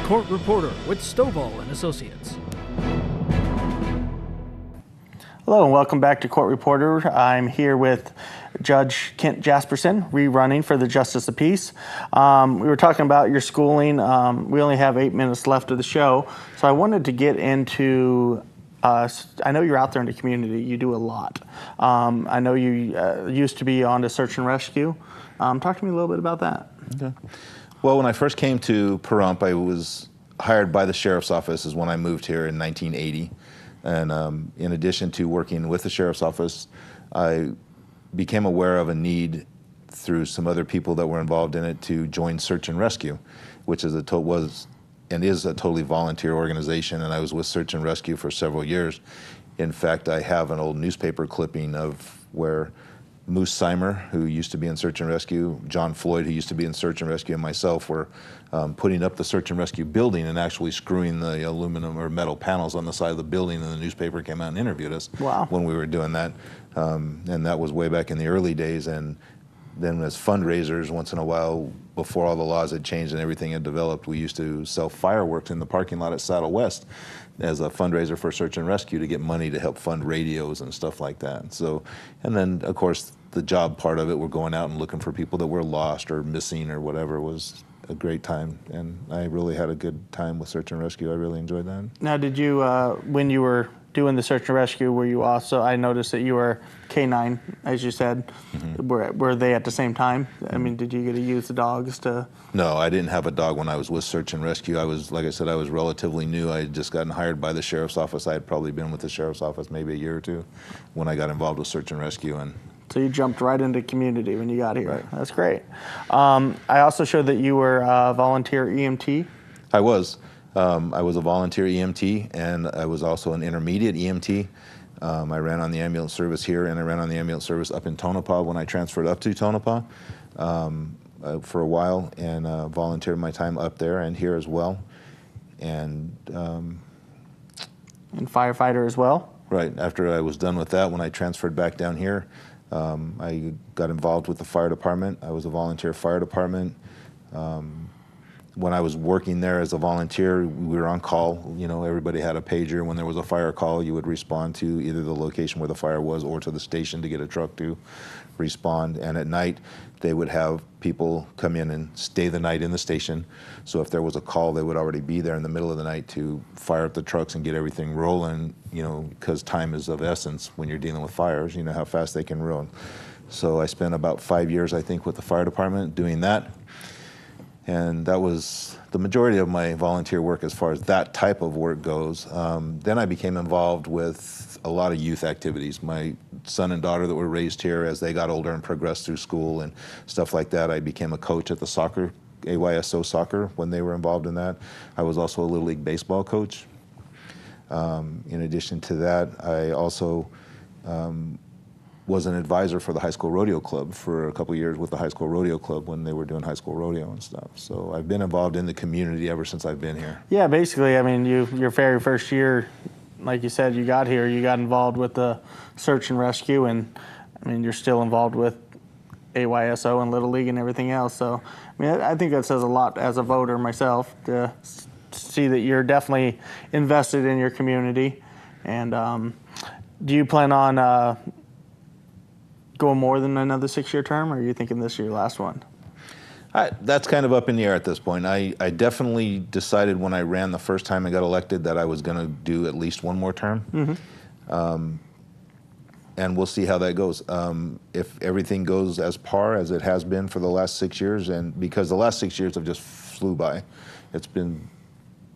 Court Reporter with Stovall and Associates. Hello and welcome back to Court Reporter. I'm here with Judge Kent Jasperson, rerunning for the Justice of Peace. We were talking about your schooling. We only have 8 minutes left of the show, so I wanted to get into, I know you're out there in the community. You do a lot. I know you used to be on the search and rescue. Talk to me a little bit about that. Okay. Well, when I first came to Pahrump, I was hired by the Sheriff's Office is when I moved here in 1980. And in addition to working with the Sheriff's Office, I became aware of a need through some other people that were involved in it to join Search and Rescue, which is a totally volunteer organization. And I was with Search and Rescue for several years. In fact, I have an old newspaper clipping of where Moose Simer, who used to be in Search and Rescue, John Floyd, who used to be in Search and Rescue, and myself were putting up the Search and Rescue building and actually screwing the aluminum or metal panels on the side of the building, and the newspaper came out and interviewed us. Wow. When we were doing that. And that was way back in the early days. And then as fundraisers, once in a while, before all the laws had changed and everything had developed, we used to sell fireworks in the parking lot at Saddle West as a fundraiser for Search and Rescue to get money to help fund radios and stuff like that. So, and then of course the job part of it, we're going out and looking for people that were lost or missing or whatever. Was a great time, and I really had a good time with Search and Rescue. I really enjoyed that. Now, did you, when you were doing the search and rescue, were you also, I noticed that you were K9, as you said. Mm-hmm. Were they at the same time? I mean, did you get to use the dogs to? No, I didn't have a dog when I was with Search and Rescue. I was, like I said, I was relatively new. I had just gotten hired by the Sheriff's Office. I had probably been with the Sheriff's Office maybe a year or two when I got involved with Search and Rescue. And so you jumped right into community when you got here. Right. That's great. I also showed that you were a volunteer EMT. I was. I was a volunteer EMT, and I was also an intermediate EMT. I ran on the ambulance service here, and I ran on the ambulance service up in Tonopah when I transferred up to Tonopah for a while, and volunteered my time up there and here as well. And firefighter as well? Right. After I was done with that, when I transferred back down here, I got involved with the fire department. I was a volunteer fire department. When I was working there as a volunteer, we were on call. You know, everybody had a pager. When there was a fire call, you would respond to either the location where the fire was or to the station to get a truck to respond. And at night, they would have people come in and stay the night in the station. So if there was a call, they would already be there in the middle of the night to fire up the trucks and get everything rolling, you know, because time is of essence when you're dealing with fires. You know how fast they can ruin. So I spent about 5 years, I think, with the fire department doing that. And that was the majority of my volunteer work as far as that type of work goes. Then I became involved with a lot of youth activities. My son and daughter that were raised here, as they got older and progressed through school and stuff like that, I became a coach at the soccer, AYSO soccer, when they were involved in that. I was also a Little League baseball coach. In addition to that, I also was an advisor for the high school rodeo club for a couple of years with the high school rodeo club when they were doing high school rodeo and stuff. So I've been involved in the community ever since I've been here. Yeah, basically, I mean, your very first year, like you said, you got here, you got involved with the search and rescue, and I mean, you're still involved with AYSO and Little League and everything else. So, I mean, I think that says a lot as a voter myself to see that you're definitely invested in your community. And do you plan on going more than another 6-year term, or are you thinking this is your last one? That's kind of up in the air at this point. I definitely decided when I ran the first time I got elected that I was going to do at least one more term. Mm-hmm. And we'll see how that goes. If everything goes as par as it has been for the last 6 years, and because the last 6 years have just flew by. It's been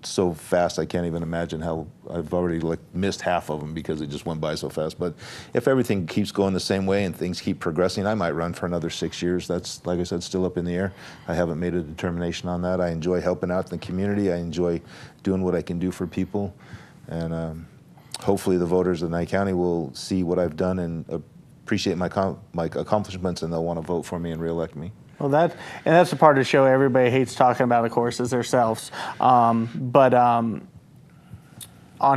so fast, I can't even imagine how I've already missed half of them because it just went by so fast. But if everything keeps going the same way and things keep progressing, I might run for another 6 years. That's, like I said, still up in the air. I haven't made a determination on that. I enjoy helping out in the community. I enjoy doing what I can do for people. And hopefully the voters of Nye County will see what I've done and appreciate my accomplishments, and they'll want to vote for me and reelect me. Well, that's the part of the show everybody hates talking about, of course, is themselves. But on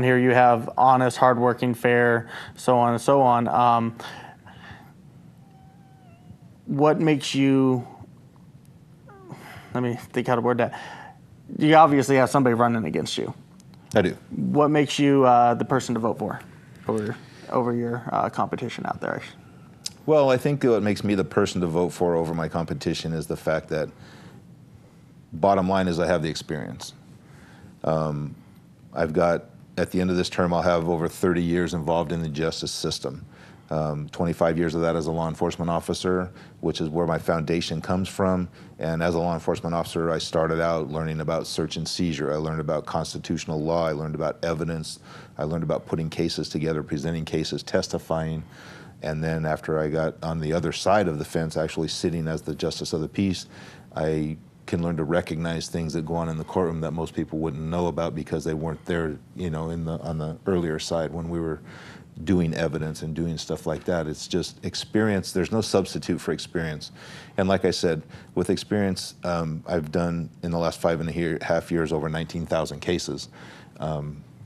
here you have honest, hardworking, fair, so on and so on. What makes you, let me think how to word that. you obviously have somebody running against you. I do. What makes you the person to vote for over your competition out there? Well, I think what makes me the person to vote for over my competition is the fact that, bottom line is, I have the experience. I've got, at the end of this term, I'll have over 30 years involved in the justice system. 25 years of that as a law enforcement officer, which is where my foundation comes from. And as a law enforcement officer, I started out learning about search and seizure. I learned about constitutional law. I learned about evidence. I learned about putting cases together, presenting cases, testifying. And then after I got on the other side of the fence, actually sitting as the justice of the peace, I can learn to recognize things that go on in the courtroom that most people wouldn't know about because they weren't there, on the earlier side when we were doing evidence and doing stuff like that. It's just experience. There's no substitute for experience. And like I said, with experience, I've done in the last 5.5 years over 19,000 cases.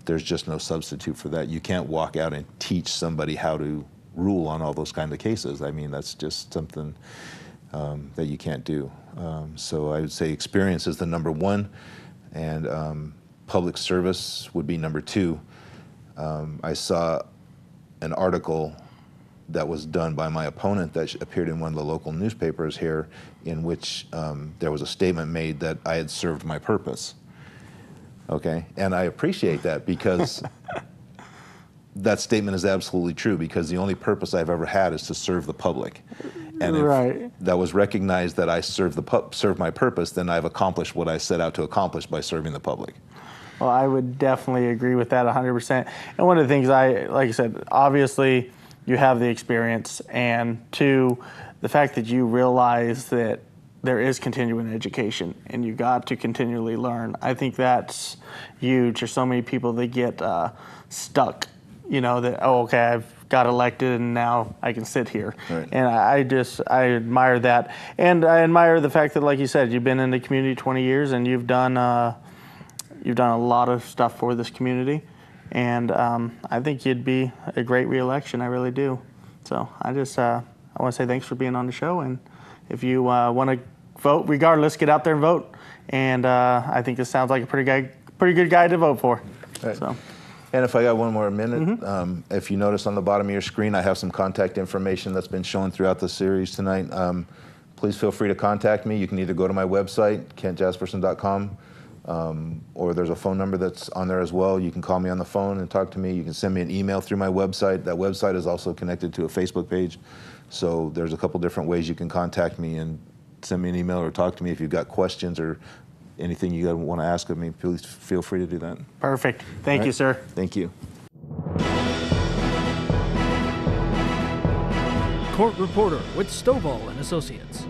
There's just no substitute for that. You can't walk out and teach somebody how to rule on all those kind of cases. I mean, that's just something that you can't do. So I would say experience is the number one, and public service would be number two. I saw an article that was done by my opponent that appeared in one of the local newspapers here, in which there was a statement made that I had served my purpose. Okay, and I appreciate that because that statement is absolutely true, because the only purpose I've ever had is to serve the public. And if that was recognized that I served my purpose, then I've accomplished what I set out to accomplish by serving the public. Well, I would definitely agree with that 100%. And one of the things like I said, obviously you have the experience, and two, the fact that you realize that there is continuing education and you got to continually learn. I think that's huge. There's so many people that get stuck, that, oh, okay, I've got elected and now I can sit here. Right. And I admire that. And I admire the fact that, like you said, you've been in the community 20 years and you've done a lot of stuff for this community. And I think you'd be a great re-election. I really do. So I want to say thanks for being on the show. And if you want to vote, regardless, get out there and vote. And I think this sounds like a pretty good guy to vote for. Right. So. And if I got one more minute, if you notice on the bottom of your screen, I have some contact information that's been shown throughout the series tonight. Please feel free to contact me. You can either go to my website, kentjasperson.com, or there's a phone number that's on there as well. You can call me on the phone and talk to me. You can send me an email through my website. That website is also connected to a Facebook page. So there's a couple different ways you can contact me and send me an email or talk to me if you've got questions or anything you want to ask of me. Please feel free to do that. Perfect. Thank you, sir. Thank you. Court reporter with Stovall and Associates.